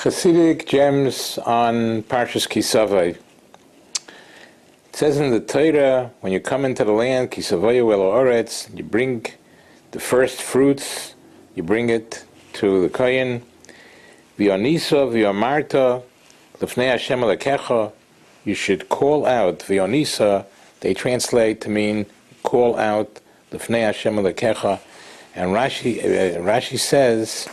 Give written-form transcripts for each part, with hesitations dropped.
Chassidic gems on Parshas Savoh2. It says in the Torah, when you come into the land, Savoh2 el haaretz, you bring the first fruits, you bring it to the Kohen. V'yonisa v'yomarta l'fnei Hashem Elokecha, you should call out. V'yonisa, they translate to mean call out l'fnei Hashem Elokecha. And Rashi says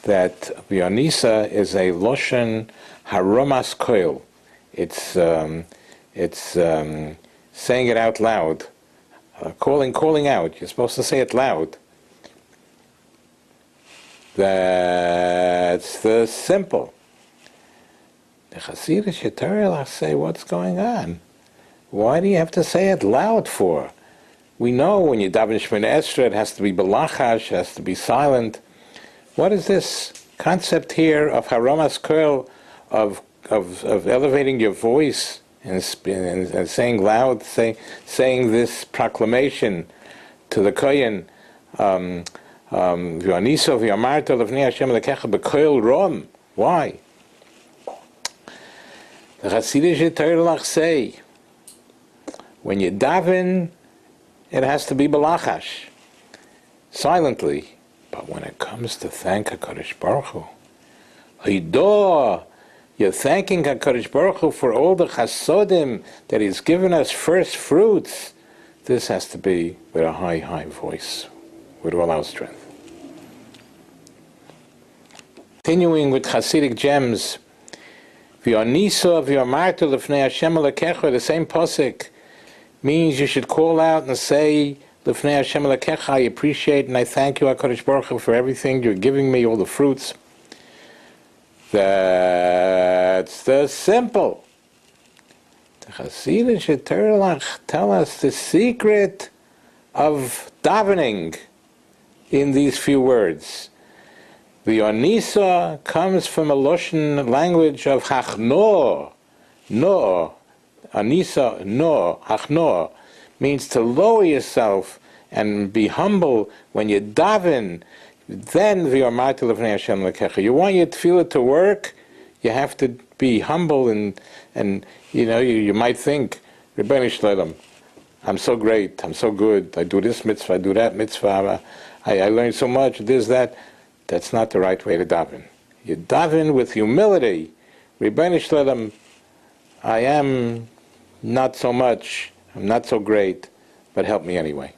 that V'yonisa is a loshen haromas koil. It's saying it out loud, calling out. You're supposed to say it loud. That's the simple. The Chassidic Torah say, what's going on? Why do you have to say it loud for? We know when you daven Shemona Esrei, it has to be belachash, it has to be silent. What is this concept here of haromas koil, of elevating your voice and saying loud, saying this proclamation to the Kohen? V'yonisa v'yomarta l'fnei Hashem Elokecha b'koil rom. Why? The Chassidic Torah say, when you daven, it has to be belachash, silently. But when it comes to thank HaKadosh Baruch Hu, Hidah, you're thanking HaKadosh Baruch Hu for all the chasodim that He's given us, first fruits. This has to be with a high, high voice, with all our strength. Continuing with Chassidic gems, V'yonisa v'yomarta l'fnei Hashem Elokecha, the same pasuk means you should call out and say, L'fnei Hashem Elokecha, I appreciate and I thank you, HaKadosh Baruch Hu, for everything you're giving me, all the fruits. That's the simple. The Chassidic Torah tell us the secret of davening in these few words. The V'yonisa comes from a Loshen language of hachno, no, anisa, no, hachno, means to lower yourself and be humble when you daven. Then v'yomarta l'fnei Hashem Elokecha. You want your tefillah to work, you have to be humble and you might think, Rebbeinu Shloim, I'm so great, I'm so good, I do this mitzvah, I do that mitzvah, I learned so much, this, that. That's not the right way to daven. You daven with humility. Rebbeinu Shloim, I am not so much, I'm not so great, but help me anyway.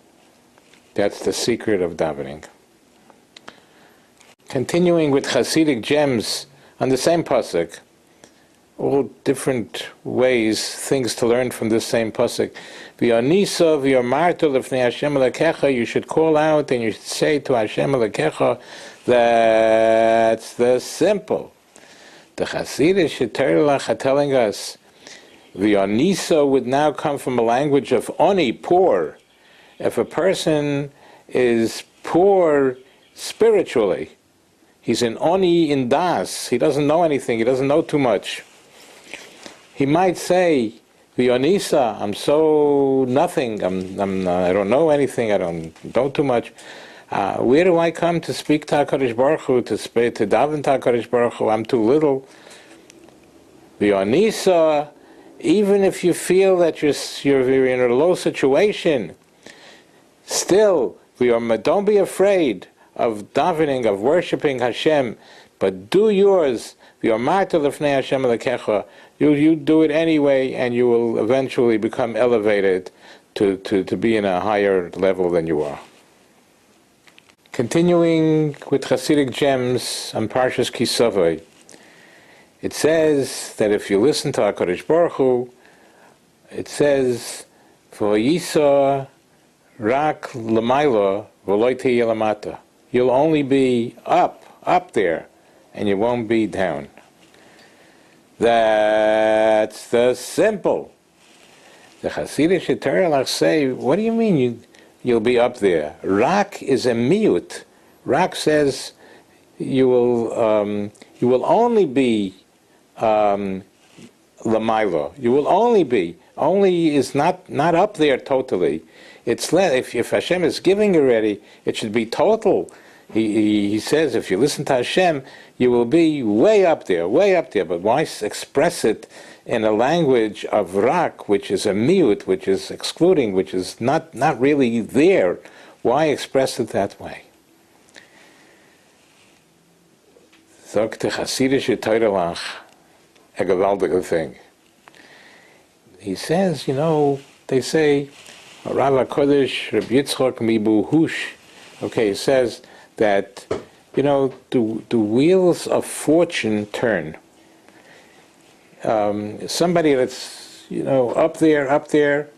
That's the secret of davening. Continuing with Chassidic gems on the same pasuk, all different ways, things to learn from this same pasuk. V'yonisa v'yomarta l'fnei Hashem Elokecha, you should call out and you should say to Hashem Elokecha. That's the simple. The Chassidic Torah are telling us V'yonisa would now come from a language of oni, poor. If a person is poor spiritually, he's an oni in das, he doesn't know anything, he doesn't know too much. He might say, V'yonisa, I'm so nothing, I don't know anything, I don't know too much. Where do I come to speak to HaKadosh Baruch Hu, to daven to HaKadosh Baruch Hu? I'm too little. V'yonisa, even if you feel that you're in a low situation, still, don't be afraid of davening, of worshiping Hashem, but do yours. V'yomarta l'fnei Hashem Elokecha. You do it anyway, and you will eventually become elevated to be in a higher level than you are. Continuing with Chassidic gems on Parshas Savoh2, it says that if you listen to HaKadosh Baruch Hu, it says, V'yisa rak l'mayla v'lo tiyeh lamata. You'll only be up there, and you won't be down. That's the simple. The Chassidic Torah say, what do you mean you'll be up there? Rak is a miut. Rak says you will only be lamayla. You will only be. Only is not up there totally. It's if Hashem is giving already, it should be total. he says, if you listen to Hashem, you will be way up there, way up there. But why express it in a language of rak, which is a miut, which is excluding, which is not really there? Why express it that way? Sagt the Chassidische Teurelach a gewaltige thing. He says, they say, Rav HaKodesh Reb Yitzchok Mibu Hush. Okay, he says that, the wheels of fortune turn. Somebody that's, up there,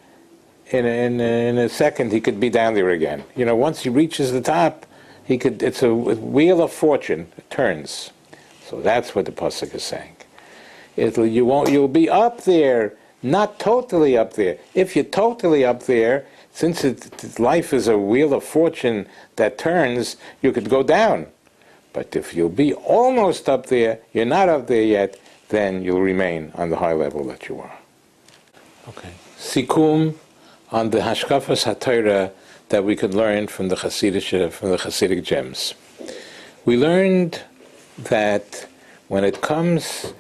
in a second he could be down there again. Once he reaches the top, it's a wheel of fortune. It turns. So that's what the pasuk is saying. You'll be up there, not totally up there. If you're totally up there, since life is a wheel of fortune that turns, you could go down. But if you'll be almost up there, you're not up there yet, then you'll remain on the high level that you are. Okay. Sikum on the Hashkafas HaTorah that we could learn from the Chassidic gems. We learned that when it comes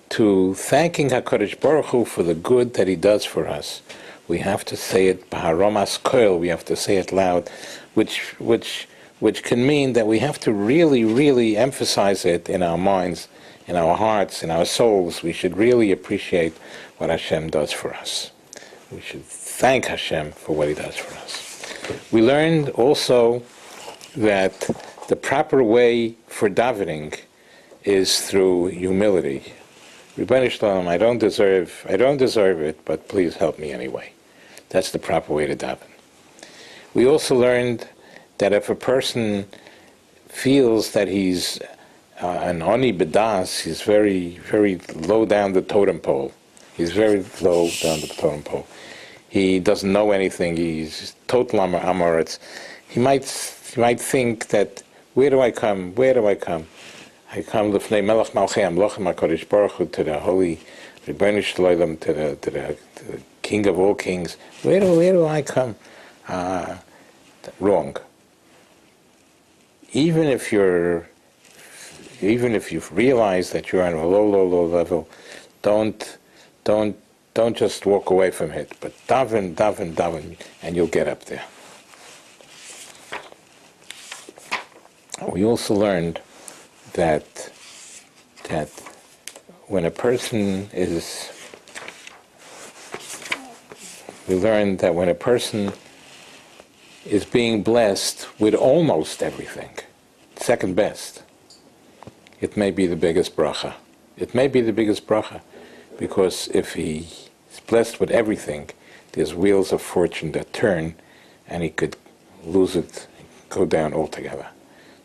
to thanking HaKadosh Baruch Hu for the good that He does for us, we have to say it b'haromas koil, we have to say it loud, which can mean that we have to really, really emphasize it in our minds, in our hearts, in our souls. We should really appreciate what Hashem does for us. We should thank Hashem for what He does for us. We learned also that the proper way for davening is through humility. Rebbeinu Shalom, I don't deserve it, but please help me anyway. That's the proper way to daven. We also learned that if a person feels that he's an oni bedas, he's very, very low down the totem pole. He's very low down the totem pole. He doesn't know anything. He's total amoritz. He might think that, where do I come? Where do I come? I come l'fnei Melech Malchei Amlochim HaKadosh Baruch Hu, to the holy Rebbeinu Shalom, to the King of all kings. Where do I come? Wrong. Even if you've realized that you're on a low level, don't just walk away from it, but daven, and you'll get up there. We also learned that when a person is being blessed with almost everything, second best, it may be the biggest bracha. It may be the biggest bracha, because if he's blessed with everything, there's wheels of fortune that turn, and he could lose it, go down altogether.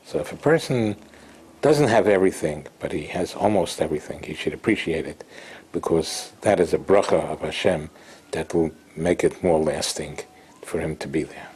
So if a person doesn't have everything, but he has almost everything, he should appreciate it, because that is a bracha of Hashem that will make it more lasting for him to be there.